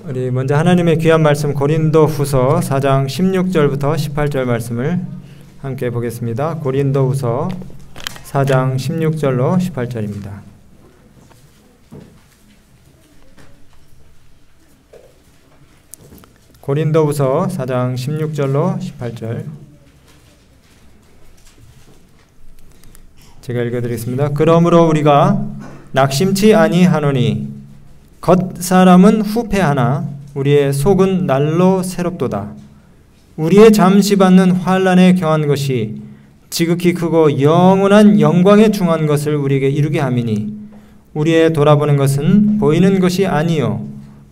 우리 먼저 하나님의 귀한 말씀 고린도후서 4장 16절부터 18절 말씀을 함께 보겠습니다. 고린도후서 4장 16절로 18절입니다. 고린도후서 4장 16절로 18절 제가 읽어드리겠습니다. 그러므로 우리가 낙심치 아니하노니 겉사람은 후패하나 우리의 속은 날로 새롭도다. 우리의 잠시 받는 환난에 경한 것이 지극히 크고 영원한 영광에 중한 것을 우리에게 이루게 함이니 우리의 돌아보는 것은 보이는 것이 아니요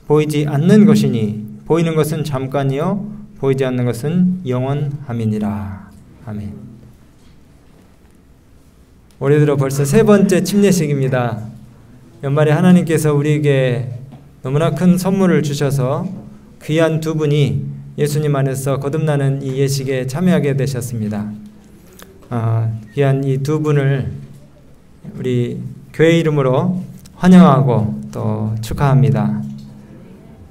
보이지 않는 것이니 보이는 것은 잠깐이요 보이지 않는 것은 영원함이니라. 아멘. 올해 들어 벌써 세 번째 침례식입니다. 연말에 하나님께서 우리에게 너무나 큰 선물을 주셔서 귀한 두 분이 예수님 안에서 거듭나는 이 예식에 참여하게 되셨습니다. 귀한 이 두 분을 우리 교회 이름으로 환영하고 또 축하합니다.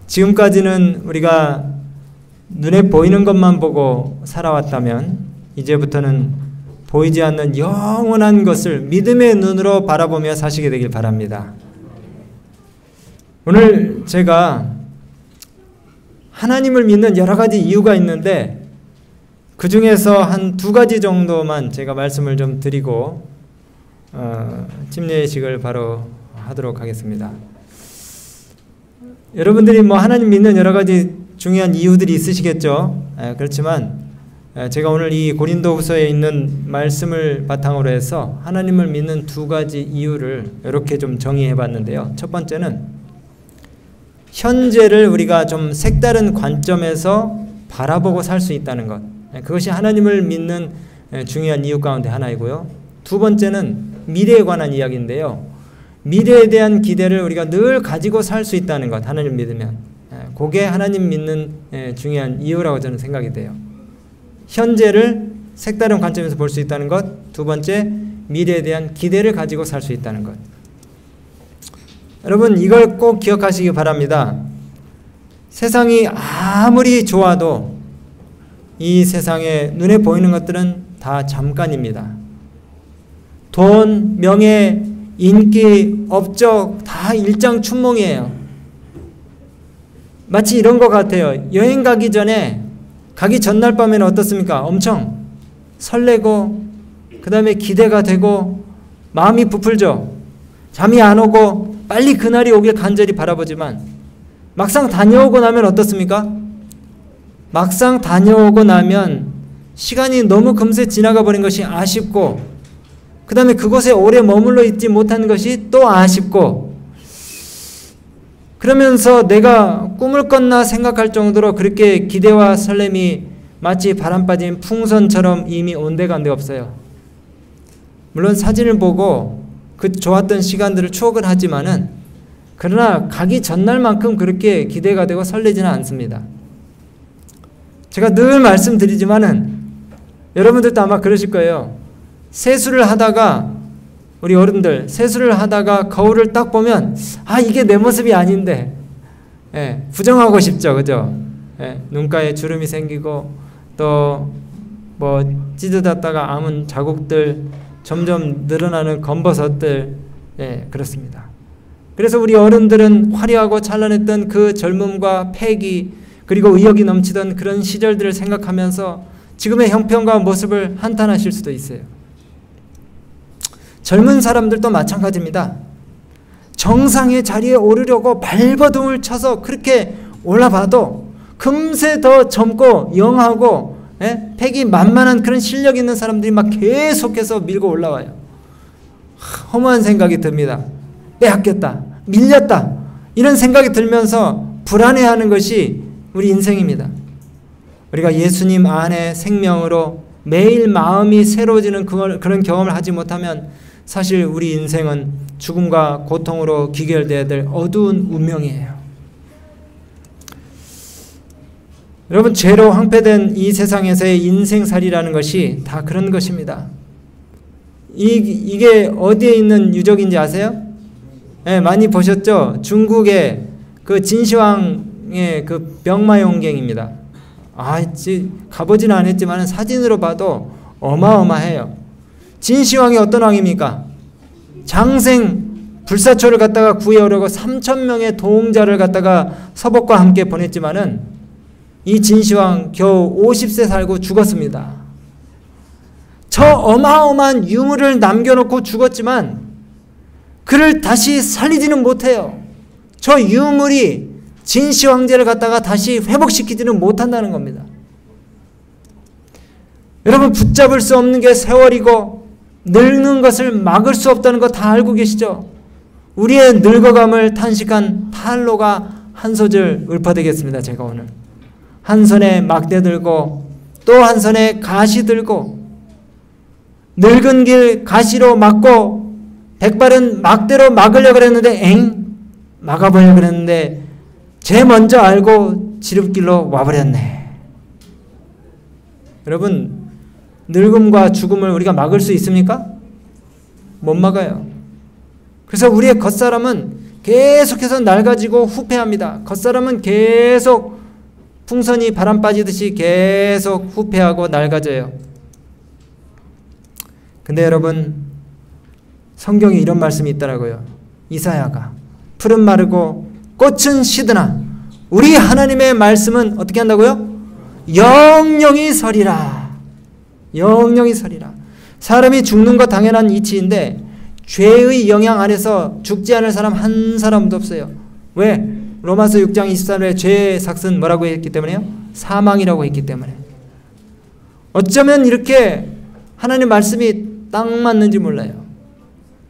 지금까지는 우리가 눈에 보이는 것만 보고 살아왔다면 이제부터는 보이지 않는 영원한 것을 믿음의 눈으로 바라보며 사시게 되길 바랍니다. 오늘 제가 하나님을 믿는 여러 가지 이유가 있는데 그 중에서 한 두 가지 정도만 제가 말씀을 좀 드리고 침례식을 바로 하도록 하겠습니다. 여러분들이 하나님 믿는 여러 가지 중요한 이유들이 있으시겠죠. 그렇지만 제가 오늘 이 고린도후서에 있는 말씀을 바탕으로 해서 하나님을 믿는 두 가지 이유를 이렇게 좀 정의해 봤는데요. 첫 번째는 현재를 우리가 좀 색다른 관점에서 바라보고 살 수 있다는 것. 그것이 하나님을 믿는 중요한 이유 가운데 하나이고요. 두 번째는 미래에 관한 이야기인데요. 미래에 대한 기대를 우리가 늘 가지고 살 수 있다는 것. 하나님 믿으면. 그게 하나님 믿는 중요한 이유라고 저는 생각이 돼요. 현재를 색다른 관점에서 볼 수 있다는 것. 두 번째, 미래에 대한 기대를 가지고 살 수 있다는 것. 여러분 이걸 꼭 기억하시기 바랍니다. 세상이 아무리 좋아도 이 세상에 눈에 보이는 것들은 다 잠깐입니다. 돈, 명예, 인기, 업적 다 일장춘몽이에요. 마치 이런 것 같아요. 여행 가기 전날 밤에는 어떻습니까? 엄청 설레고 그 다음에 기대가 되고 마음이 부풀죠. 잠이 안 오고 빨리 그날이 오길 간절히 바라보지만 막상 다녀오고 나면 어떻습니까? 막상 다녀오고 나면 시간이 너무 금세 지나가 버린 것이 아쉽고 그 다음에 그곳에 오래 머물러 있지 못한 것이 또 아쉽고 그러면서 내가 꿈을 꿨나 생각할 정도로 그렇게 기대와 설렘이 마치 바람 빠진 풍선처럼 이미 온데간데 없어요. 물론 사진을 보고 그 좋았던 시간들을 추억을 하지만은 그러나 가기 전날만큼 그렇게 기대가 되고 설레지는 않습니다. 제가 늘 말씀드리지만은 여러분들도 아마 그러실 거예요. 세수를 하다가 우리 어른들 세수를 하다가 거울을 딱 보면 이게 내 모습이 아닌데 부정하고 싶죠. 그죠? 눈가에 주름이 생기고 또 찢어졌다가 아문 자국들 점점 늘어나는 검버섯들 그렇습니다. 그래서 우리 어른들은 화려하고 찬란했던 그 젊음과 패기 그리고 의욕이 넘치던 그런 시절들을 생각하면서 지금의 형편과 모습을 한탄하실 수도 있어요. 젊은 사람들도 마찬가지입니다. 정상의 자리에 오르려고 발버둥을 쳐서 그렇게 올라봐도 금세 더 젊고 영하고 패기 만만한 그런 실력 있는 사람들이 막 계속해서 밀고 올라와요. 허무한 생각이 듭니다. 빼앗겼다, 밀렸다 이런 생각이 들면서 불안해하는 것이 우리 인생입니다. 우리가 예수님 안에 생명으로 매일 마음이 새로워지는 그런 경험을 하지 못하면 사실 우리 인생은 죽음과 고통으로 귀결되어야 될 어두운 운명이에요. 여러분 죄로 황폐된 이 세상에서의 인생살이라는 것이 다 그런 것입니다. 이게 어디에 있는 유적인지 아세요? 많이 보셨죠? 중국의 그 진시황 진시황의 그 병마용갱입니다. 가보지는 않았지만 사진으로 봐도 어마어마해요. 진시황이 어떤 왕입니까? 장생 불사초를 갖다가 구해오려고 3,000명의 동자를 갖다가 서복과 함께 보냈지만은 이 진시황 겨우 50세 살고 죽었습니다. 저 어마어마한 유물을 남겨놓고 죽었지만 그를 다시 살리지는 못해요. 저 유물이 진시 황제를 갖다가 다시 회복시키지는 못한다는 겁니다. 여러분, 붙잡을 수 없는 게 세월이고 늙는 것을 막을 수 없다는 거 다 알고 계시죠? 우리의 늙어감을 탄식한 탈로가 한 소절 읊어대겠습니다. 제가 오늘 한 손에 막대 들고 또 한 손에 가시 들고 늙은 길 가시로 막고 백발은 막대로 막으려고 그랬는데 막아보려고 그랬는데 제 먼저 알고 지름길로 와버렸네. 여러분, 늙음과 죽음을 우리가 막을 수 있습니까? 못 막아요. 그래서 우리의 겉사람은 계속해서 낡아지고 후패합니다. 겉사람은 계속 풍선이 바람 빠지듯이 계속 후패하고 낡아져요. 근데 여러분, 성경에 이런 말씀이 있더라고요. 이사야가 풀은 마르고 꽃은 시드나 우리 하나님의 말씀은 어떻게 한다고요? 영영이 서리라. 영영이 서리라. 사람이 죽는 거 당연한 이치인데 죄의 영향 안에서 죽지 않을 사람 한 사람도 없어요. 왜? 로마서 6장 24절에 죄의 삭은 뭐라고 했기 때문에요? 사망이라고 했기 때문에. 어쩌면 이렇게 하나님 말씀이 딱 맞는지 몰라요.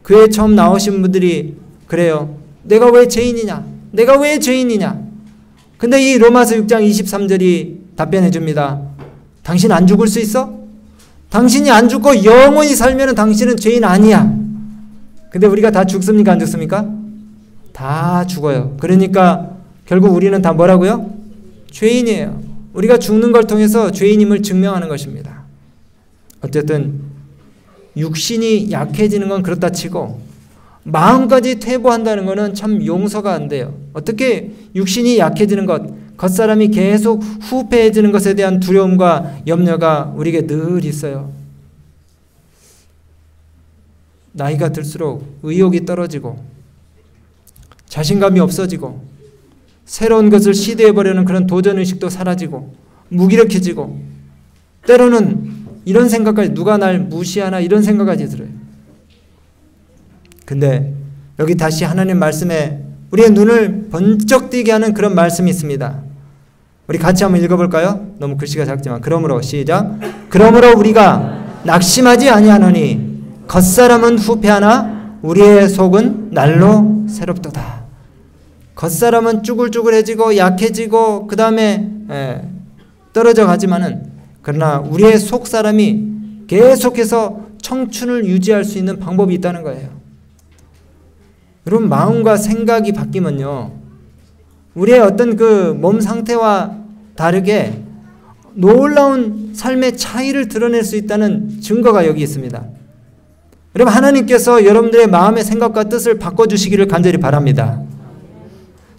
교회 처음 나오신 분들이 그래요. 내가 왜 죄인이냐? 내가 왜 죄인이냐? 근데 이 로마서 6장 23절이 답변해 줍니다. 당신 안 죽을 수 있어? 당신이 안 죽고 영원히 살면 당신은 죄인 아니야. 근데 우리가 다 죽습니까? 안 죽습니까? 다 죽어요. 그러니까 결국 우리는 다 뭐라고요? 죄인이에요. 우리가 죽는 걸 통해서 죄인임을 증명하는 것입니다. 어쨌든 육신이 약해지는 건 그렇다 치고 마음까지 퇴보한다는 것은 참 용서가 안 돼요. 어떻게 육신이 약해지는 것, 겉사람이 계속 후패해지는 것에 대한 두려움과 염려가 우리에게 늘 있어요. 나이가 들수록 의욕이 떨어지고 자신감이 없어지고 새로운 것을 시도해보려는 그런 도전의식도 사라지고 무기력해지고 때로는 이런 생각까지 누가 날 무시하나 이런 생각까지 들어요. 근데 여기 다시 하나님 말씀에 우리의 눈을 번쩍 뜨게 하는 그런 말씀이 있습니다. 우리 같이 한번 읽어볼까요? 너무 글씨가 작지만. 그러므로 시작. 그러므로 우리가 낙심하지 아니하노니 겉사람은 후패하나 우리의 속은 날로 새롭도다. 겉사람은 쭈글쭈글해지고 약해지고 그 다음에 떨어져 가지만은 그러나 우리의 속사람이 계속해서 청춘을 유지할 수 있는 방법이 있다는 거예요. 여러분, 마음과 생각이 바뀌면요, 우리의 어떤 그 몸 상태와 다르게 놀라운 삶의 차이를 드러낼 수 있다는 증거가 여기 있습니다. 여러분, 하나님께서 여러분들의 마음의 생각과 뜻을 바꿔주시기를 간절히 바랍니다.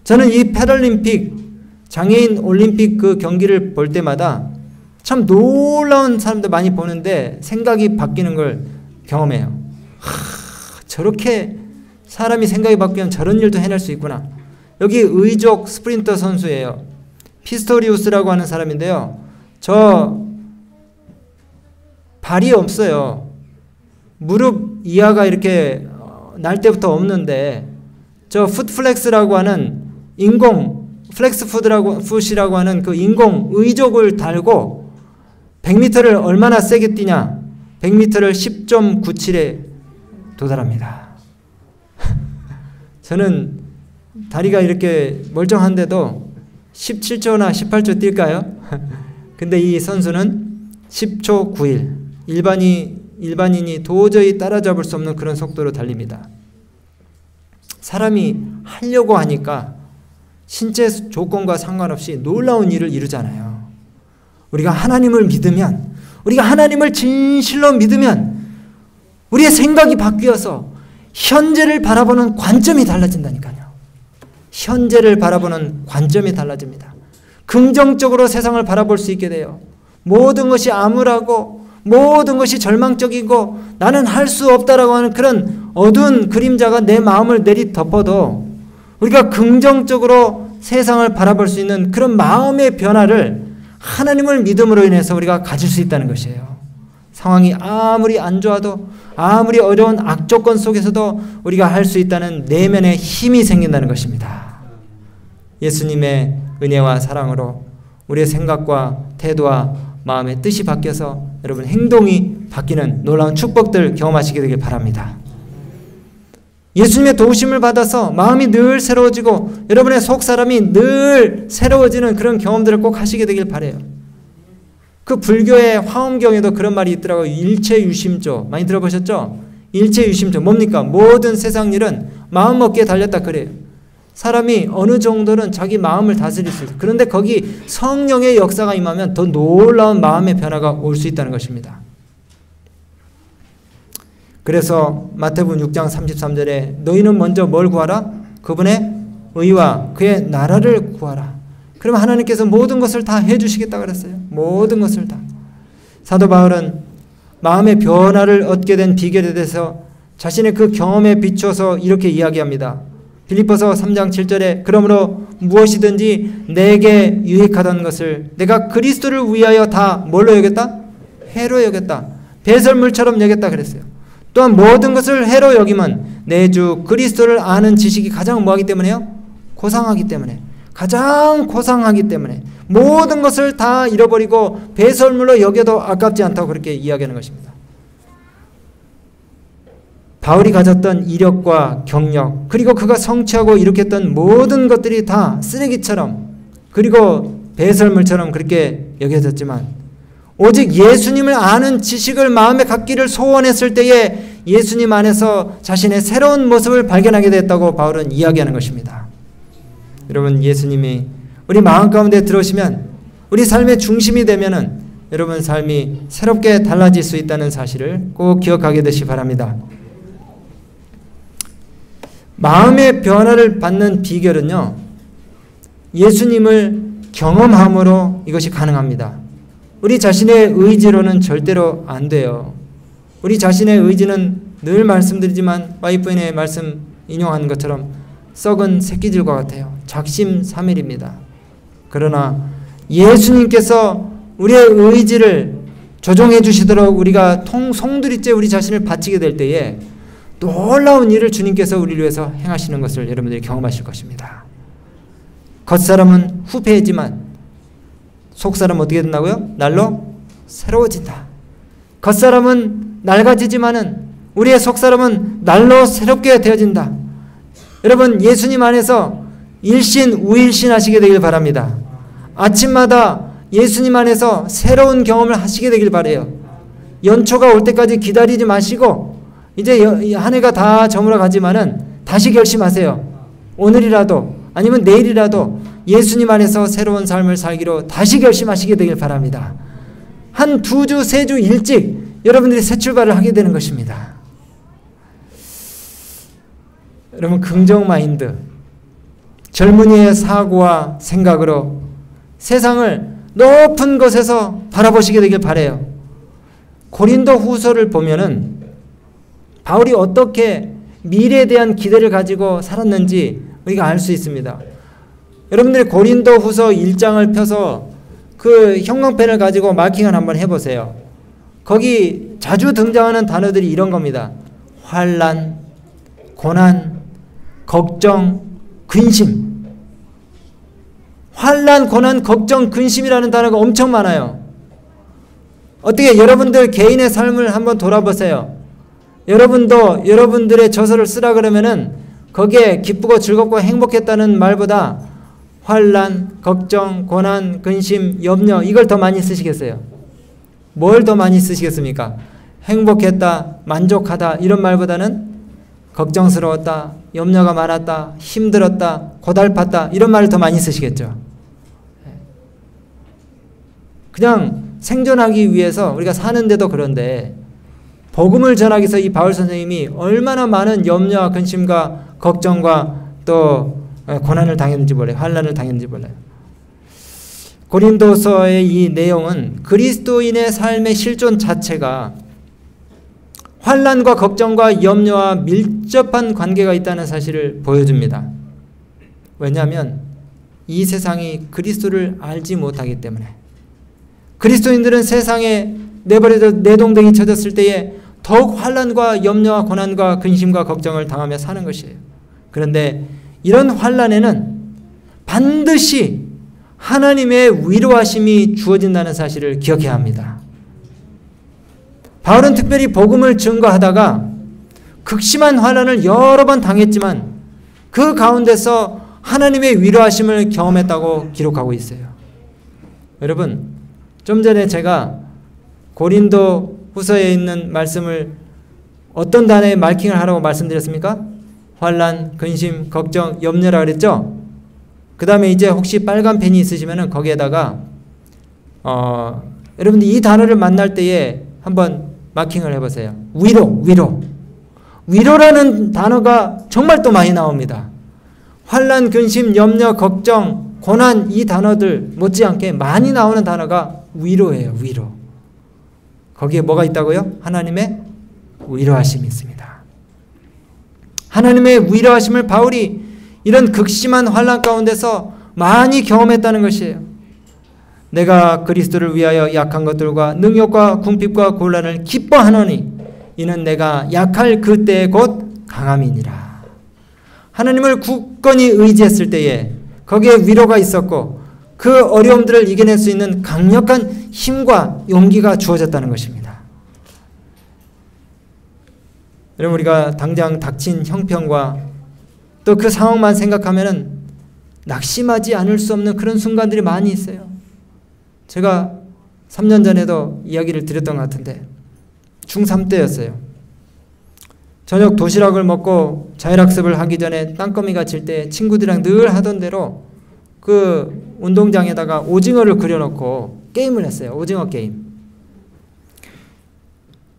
저는 이 패럴림픽, 장애인 올림픽 그 경기를 볼 때마다 참 놀라운 사람들 많이 보는데 생각이 바뀌는 걸 경험해요. 저렇게 사람이 생각이 바뀌면 저런 일도 해낼 수 있구나. 여기 의족 스프린터 선수예요. 피스토리우스라고 하는 사람인데요. 저 발이 없어요. 무릎 이하가 이렇게 날 때부터 없는데 저 풋플렉스라고 하는 인공 풋이라고 하는 그 인공 의족을 달고 100m를 얼마나 세게 뛰냐? 100m를 10.97에 도달합니다. 저는 다리가 이렇게 멀쩡한데도 17초나 18초 뛸까요? 근데 이 선수는 10초 9일. 일반인이 도저히 따라잡을 수 없는 그런 속도로 달립니다. 사람이 하려고 하니까 신체 조건과 상관없이 놀라운 일을 이루잖아요. 우리가 하나님을 믿으면, 우리가 하나님을 진실로 믿으면 우리의 생각이 바뀌어서 현재를 바라보는 관점이 달라진다니까요. 현재를 바라보는 관점이 달라집니다. 긍정적으로 세상을 바라볼 수 있게 돼요. 모든 것이 암울하고 모든 것이 절망적이고 나는 할 수 없다라고 하는 그런 어두운 그림자가 내 마음을 내리덮어도 우리가 긍정적으로 세상을 바라볼 수 있는 그런 마음의 변화를 하나님을 믿음으로 인해서 우리가 가질 수 있다는 것이에요. 상황이 아무리 안 좋아도 아무리 어려운 악조건 속에서도 우리가 할 수 있다는 내면의 힘이 생긴다는 것입니다. 예수님의 은혜와 사랑으로 우리의 생각과 태도와 마음의 뜻이 바뀌어서 여러분 행동이 바뀌는 놀라운 축복들 경험하시게 되길 바랍니다. 예수님의 도우심을 받아서 마음이 늘 새로워지고 여러분의 속사람이 늘 새로워지는 그런 경험들을 꼭 하시게 되길 바라요. 그 불교의 화엄경에도 그런 말이 있더라고요. 일체유심조 많이 들어보셨죠? 일체유심조 뭡니까? 모든 세상 일은 마음 먹기에 달렸다 그래요. 사람이 어느 정도는 자기 마음을 다스릴 수 있어요. 그런데 거기 성령의 역사가 임하면 더 놀라운 마음의 변화가 올 수 있다는 것입니다. 그래서 마태복음 6장 33절에 너희는 먼저 뭘 구하라? 그분의 의와 그의 나라를 구하라. 그럼 하나님께서 모든 것을 다 해주시겠다 그랬어요. 모든 것을 다. 사도 바울은 마음의 변화를 얻게 된 비결에 대해서 자신의 그 경험에 비춰서 이렇게 이야기합니다. 빌립보서 3장 7절에 그러므로 무엇이든지 내게 유익하던 것을 내가 그리스도를 위하여 다 뭘로 여겼다? 해로 여겼다. 배설물처럼 여겼다 그랬어요. 또한 모든 것을 해로 여기면 내 주 그리스도를 아는 지식이 가장 뭐하기 때문에요? 고상하기 때문에. 가장 고상하기 때문에 모든 것을 다 잃어버리고 배설물로 여겨도 아깝지 않다고 그렇게 이야기하는 것입니다. 바울이 가졌던 이력과 경력 그리고 그가 성취하고 일으켰던 모든 것들이 다 쓰레기처럼 그리고 배설물처럼 그렇게 여겨졌지만 오직 예수님을 아는 지식을 마음에 갖기를 소원했을 때에 예수님 안에서 자신의 새로운 모습을 발견하게 됐다고 바울은 이야기하는 것입니다. 여러분 예수님이 우리 마음 가운데 들어오시면 우리 삶의 중심이 되면은 여러분 삶이 새롭게 달라질 수 있다는 사실을 꼭 기억하게 되시기 바랍니다. 마음의 변화를 받는 비결은요, 예수님을 경험함으로 이것이 가능합니다. 우리 자신의 의지로는 절대로 안 돼요. 우리 자신의 의지는 늘 말씀드리지만 와이프인의 말씀 인용하는 것처럼 썩은 새끼질과 같아요. 작심삼일입니다. 그러나 예수님께서 우리의 의지를 조종해 주시도록 우리가 송두리째 우리 자신을 바치게 될 때에 놀라운 일을 주님께서 우리를 위해서 행하시는 것을 여러분들이 경험하실 것입니다. 겉사람은 후패해지만 속사람은 어떻게 된다고요? 날로 새로워진다. 겉사람은 낡아지지만은 우리의 속사람은 날로 새롭게 되어진다. 여러분 예수님 안에서 일신 우일신 하시게 되길 바랍니다. 아침마다 예수님 안에서 새로운 경험을 하시게 되길 바라요. 연초가 올 때까지 기다리지 마시고 이제 한 해가 다 저물어 가지만은 다시 결심하세요. 오늘이라도 아니면 내일이라도 예수님 안에서 새로운 삶을 살기로 다시 결심하시게 되길 바랍니다. 한 2주, 3주 일찍 여러분들이 새 출발을 하게 되는 것입니다. 여러분 긍정 마인드, 젊은이의 사고와 생각으로 세상을 높은 곳에서 바라보시게 되길 바라요. 고린도 후서를 보면은 바울이 어떻게 미래에 대한 기대를 가지고 살았는지 우리가 알 수 있습니다. 여러분들이 고린도 후서 1장을 펴서 그 형광펜을 가지고 마킹을 한번 해보세요. 거기 자주 등장하는 단어들이 이런 겁니다. 환난, 고난, 걱정, 근심. 환난, 고난, 걱정, 근심이라는 단어가 엄청 많아요. 어떻게 여러분들 개인의 삶을 한번 돌아보세요. 여러분도 여러분들의 저서를 쓰라 그러면은 거기에 기쁘고 즐겁고 행복했다는 말보다 환난, 걱정, 고난, 근심, 염려 이걸 더 많이 쓰시겠어요? 뭘 더 많이 쓰시겠습니까? 행복했다, 만족하다 이런 말보다는 걱정스러웠다, 염려가 많았다, 힘들었다, 고달팠다 이런 말을 더 많이 쓰시겠죠. 그냥 생존하기 위해서 우리가 사는데도 그런데 복음을 전하기 위해서 이 바울 선생님이 얼마나 많은 염려와 근심과 걱정과 또 고난을 당했는지 몰라요. 환난을 당했는지 몰라요. 고린도서의 이 내용은 그리스도인의 삶의 실존 자체가 환난과 걱정과 염려와 밀접한 관계가 있다는 사실을 보여줍니다. 왜냐하면 이 세상이 그리스도를 알지 못하기 때문에. 그리스도인들은 세상에 내버려져 내동댕이 쳐졌을 때에 더욱 환난과 염려와 고난과 근심과 걱정을 당하며 사는 것이에요. 그런데 이런 환난에는 반드시 하나님의 위로하심이 주어진다는 사실을 기억해야 합니다. 바울은 특별히 복음을 증거하다가 극심한 환난을 여러 번 당했지만 그 가운데서 하나님의 위로하심을 경험했다고 기록하고 있어요. 여러분, 좀 전에 제가 고린도 후서에 있는 말씀을 어떤 단어에 마킹을 하라고 말씀드렸습니까? 환난, 근심, 걱정, 염려라 그랬죠? 그 다음에 이제 혹시 빨간 펜이 있으시면 거기에다가 여러분들 이 단어를 만날 때에 한번 마킹을 해보세요. 위로라는 단어가 정말 또 많이 나옵니다. 환난, 근심, 염려, 걱정, 고난 이 단어들 못지않게 많이 나오는 단어가 위로예요. 위로. 거기에 뭐가 있다고요? 하나님의 위로하심이 있습니다. 하나님의 위로하심을 바울이 이런 극심한 환난 가운데서 많이 경험했다는 것이에요. 내가 그리스도를 위하여 약한 것들과 능욕과 궁핍과 곤란을 기뻐하노니 이는 내가 약할 그때에 곧 강함이니라. 하나님을 굳건히 의지했을 때에 거기에 위로가 있었고 그 어려움들을 이겨낼 수 있는 강력한 힘과 용기가 주어졌다는 것입니다. 여러분, 우리가 당장 닥친 형편과 또 그 상황만 생각하면은 낙심하지 않을 수 없는 그런 순간들이 많이 있어요. 제가 3년 전에도 이야기를 드렸던 것 같은데 중3 때였어요. 저녁 도시락을 먹고 자율학습을 하기 전에 땅거미가 질 때 친구들이랑 늘 하던 대로 그 운동장에다가 오징어를 그려놓고 게임을 했어요. 오징어 게임.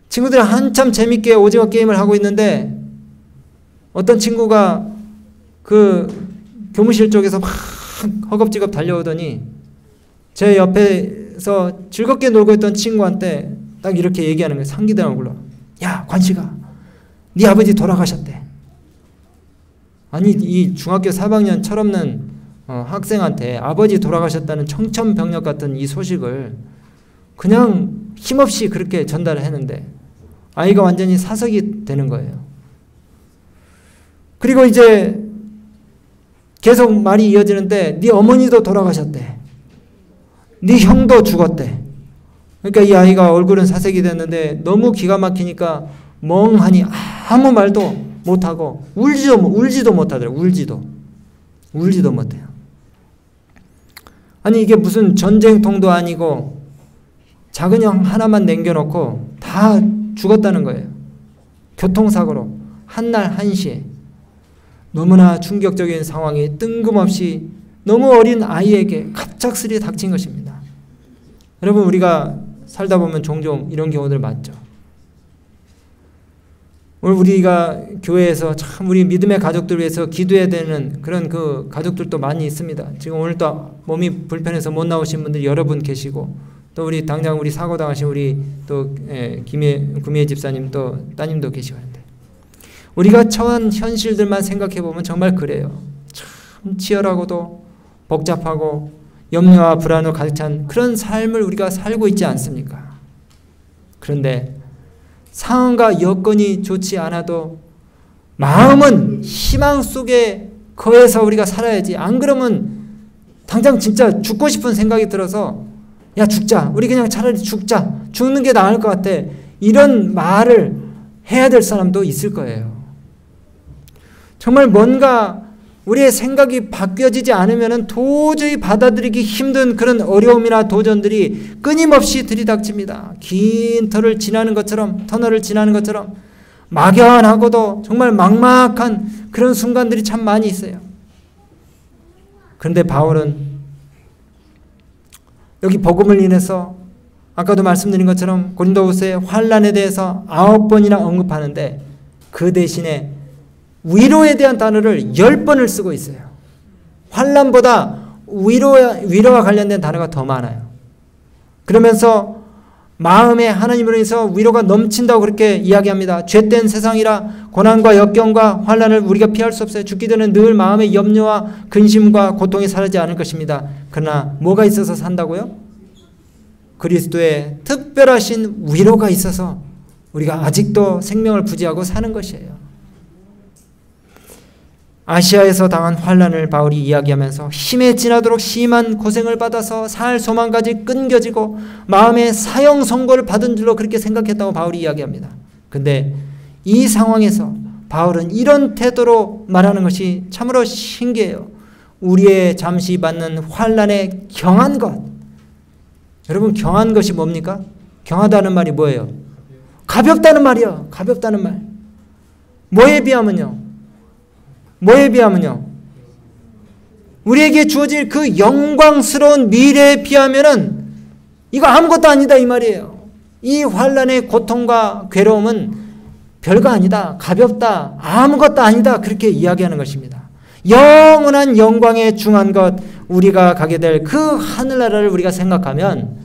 친구들이 한참 재밌게 오징어 게임을 하고 있는데 어떤 친구가 그 교무실 쪽에서 막 허겁지겁 달려오더니 제 옆에서 즐겁게 놀고 있던 친구한테 딱 이렇게 얘기하는 거예요. 상기된 얼굴로. 야, 관식아, 네 아버지 돌아가셨대. 아니, 이 중학교 4학년 철없는 학생한테 아버지 돌아가셨다는 청천벽력 같은 이 소식을 그냥 힘없이 그렇게 전달을 했는데 아이가 완전히 사석이 되는 거예요. 그리고 이제 계속 말이 이어지는데 네 어머니도 돌아가셨대. 네 형도 죽었대. 그러니까 이 아이가 얼굴은 사색이 됐는데 너무 기가 막히니까 멍하니 아무 말도 못하고 울지도 못하더라고요. 울지도 못해요. 아니, 이게 무슨 전쟁통도 아니고 작은 형 하나만 남겨놓고 다 죽었다는 거예요. 교통사고로 한날 1시에. 너무나 충격적인 상황이 뜬금없이 너무 어린 아이에게 갑작스레 닥친 것입니다. 여러분, 우리가 살다 보면 종종 이런 경우들 많죠. 오늘 우리가 교회에서 참 우리 믿음의 가족들 위해서 기도해야 되는 그런 그 가족들도 많이 있습니다. 지금 오늘 또 몸이 불편해서 못 나오신 분들이 여러 분 계시고 또 우리 당장 우리 사고 당하신 우리 또 구미애 집사님 또 따님도 계시고 하는데 우리가 처한 현실들만 생각해 보면 정말 그래요. 참 치열하고도 복잡하고 염려와 불안으로 가득 찬 그런 삶을 우리가 살고 있지 않습니까? 그런데 상황과 여건이 좋지 않아도 마음은 희망 속에 거해서 우리가 살아야지. 안 그러면 당장 진짜 죽고 싶은 생각이 들어서 야, 죽자. 우리 그냥 차라리 죽자. 죽는 게 나을 것 같아. 이런 말을 해야 될 사람도 있을 거예요. 정말 뭔가 우리의 생각이 바뀌어지지 않으면 도저히 받아들이기 힘든 그런 어려움이나 도전들이 끊임없이 들이닥칩니다. 긴 터널을 지나는 것처럼 막연하고도 정말 막막한 그런 순간들이 참 많이 있어요. 그런데 바울은 여기 복음을 인해서 아까도 말씀드린 것처럼 고린도후서의 환난에 대해서 9번이나 언급하는데 그 대신에 위로에 대한 단어를 10번을 쓰고 있어요. 환난보다 위로와 관련된 단어가 더 많아요. 그러면서 마음에 하나님으로 인해서 위로가 넘친다고 그렇게 이야기합니다. 죄된 세상이라 고난과 역경과 환난을 우리가 피할 수 없어요. 죽기 전에 늘 마음의 염려와 근심과 고통이 사라지지 않을 것입니다. 그러나 뭐가 있어서 산다고요? 그리스도의 특별하신 위로가 있어서 우리가 아직도 생명을 부지하고 사는 것이에요. 아시아에서 당한 환난을 바울이 이야기하면서 힘에 지나도록 심한 고생을 받아서 살 소망까지 끊겨지고 마음의 사형 선고를 받은 줄로 그렇게 생각했다고 바울이 이야기합니다. 근데 이 상황에서 바울은 이런 태도로 말하는 것이 참으로 신기해요. 우리의 잠시 받는 환난에 경한 것. 여러분, 경한 것이 뭡니까? 경하다는 말이 뭐예요? 가볍다는 말이요. 가볍다는 말. 뭐에 비하면요? 우리에게 주어질 그 영광스러운 미래에 비하면은 이거 아무것도 아니다 이 말이에요. 이 환난의 고통과 괴로움은 별거 아니다. 가볍다. 아무것도 아니다. 그렇게 이야기하는 것입니다. 영원한 영광에 중한 것, 우리가 가게 될 그 하늘나라를 우리가 생각하면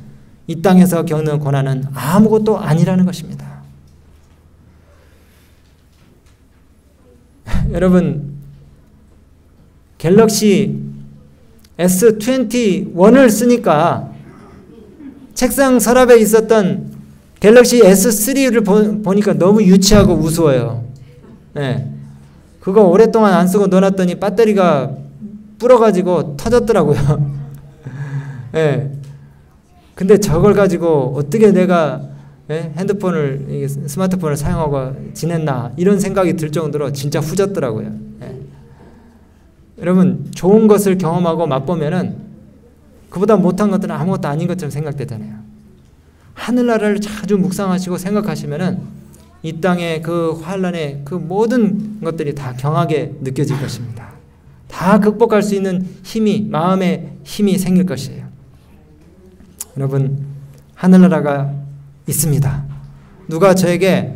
이 땅에서 겪는 고난은 아무것도 아니라는 것입니다. 여러분, 갤럭시 S21을 쓰니까 책상 서랍에 있었던 갤럭시 S3를 보니까 너무 유치하고 우스워요. 네. 그거 오랫동안 안 쓰고 넣어놨더니 배터리가 불어가지고 터졌더라고요. 네. 근데 저걸 가지고 어떻게 내가 스마트폰을 사용하고 지냈나 이런 생각이 들 정도로 진짜 후졌더라고요. 네. 여러분, 좋은 것을 경험하고 맛보면은 그보다 못한 것들은 아무것도 아닌 것처럼 생각되잖아요. 하늘나라를 자주 묵상하시고 생각하시면은 이 땅의 그 환난의 그 모든 것들이 다 경하게 느껴질 것입니다. 다 극복할 수 있는 힘이, 마음의 힘이 생길 것이에요. 여러분, 하늘나라가 있습니다. 누가 저에게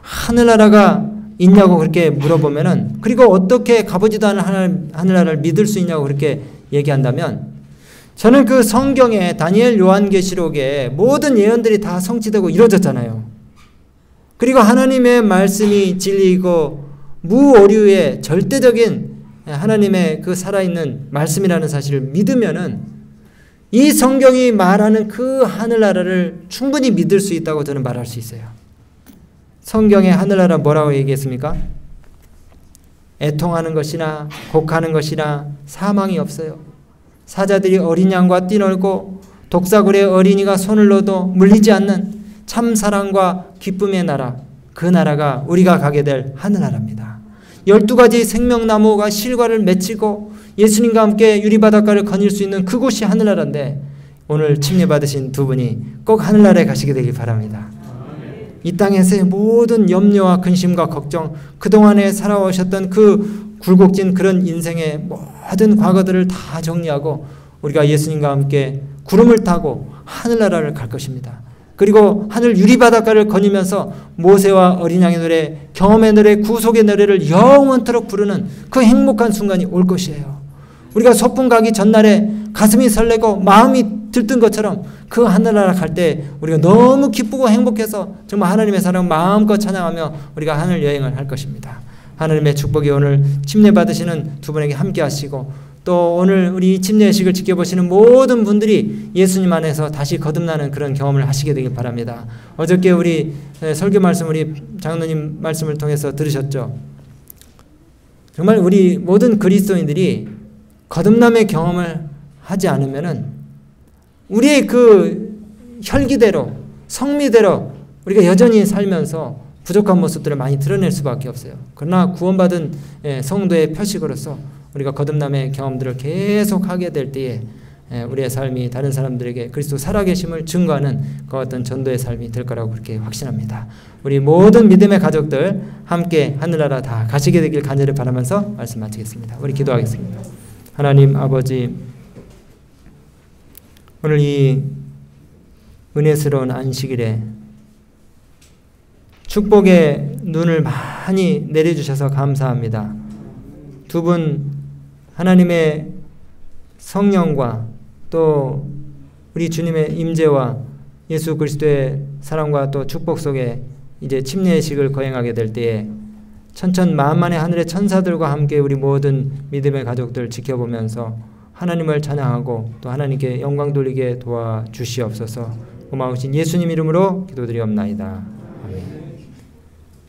하늘나라가 있냐고 그렇게 물어보면은, 그리고 어떻게 가보지도 않은 하늘나라를 믿을 수 있냐고 그렇게 얘기한다면, 저는 그 성경에 다니엘 요한계시록에 모든 예언들이 다 성취되고 이루어졌잖아요. 그리고 하나님의 말씀이 진리이고 무오류의 절대적인 하나님의 그 살아있는 말씀이라는 사실을 믿으면은 이 성경이 말하는 그 하늘나라를 충분히 믿을 수 있다고 저는 말할 수 있어요. 성경의 하늘나라 뭐라고 얘기했습니까? 애통하는 것이나 곡하는 것이나 사망이 없어요. 사자들이 어린 양과 뛰놀고 독사굴에 어린이가 손을 넣어도 물리지 않는 참 사랑과 기쁨의 나라, 그 나라가 우리가 가게 될 하늘나라입니다. 12가지 생명나무가 실과를 맺히고 예수님과 함께 유리바닷가를 거닐 수 있는 그곳이 하늘나라인데, 오늘 침례받으신 두 분이 꼭 하늘나라에 가시게 되길 바랍니다. 이 땅에서의 모든 염려와 근심과 걱정, 그동안에 살아오셨던 그 굴곡진 그런 인생의 모든 과거들을 다 정리하고 우리가 예수님과 함께 구름을 타고 하늘나라를 갈 것입니다. 그리고 하늘 유리바닷가를 거니면서 모세와 어린 양의 노래, 경험의 노래, 구속의 노래를 영원토록 부르는 그 행복한 순간이 올 것이에요. 우리가 소풍 가기 전날에 가슴이 설레고 마음이 들뜬 것처럼 그 하늘나라 갈 때 우리가 너무 기쁘고 행복해서 정말 하나님의 사랑 마음껏 찬양하며 우리가 하늘 여행을 할 것입니다. 하나님의 축복이 오늘 침례 받으시는 두 분에게 함께 하시고, 또 오늘 우리 침례식을 지켜보시는 모든 분들이 예수님 안에서 다시 거듭나는 그런 경험을 하시게 되길 바랍니다. 어저께 우리 설교 말씀, 우리 장로님 말씀을 통해서 들으셨죠? 정말 우리 모든 그리스도인들이 거듭남의 경험을 하지 않으면은 우리의 그 혈기대로, 성미대로 우리가 여전히 살면서 부족한 모습들을 많이 드러낼 수밖에 없어요. 그러나 구원받은 성도의 표식으로서 우리가 거듭남의 경험들을 계속 하게 될 때에 우리의 삶이 다른 사람들에게 그리스도 살아계심을 증거하는 그 어떤 전도의 삶이 될 거라고 그렇게 확신합니다. 우리 모든 믿음의 가족들 함께 하늘나라 다 가시게 되길 간절히 바라면서 말씀 마치겠습니다. 우리 기도하겠습니다. 하나님 아버지, 오늘 이 은혜스러운 안식일에 축복의 눈을 많이 내려주셔서 감사합니다. 두 분 하나님의 성령과 또 우리 주님의 임재와 예수 그리스도의 사랑과 또 축복 속에 이제 침례식을 거행하게 될 때에 천천만만의 하늘의 천사들과 함께 우리 모든 믿음의 가족들 지켜보면서 하나님을 찬양하고 또 하나님께 영광 돌리게 도와주시옵소서. 고마우신 예수님 이름으로 기도드리옵나이다.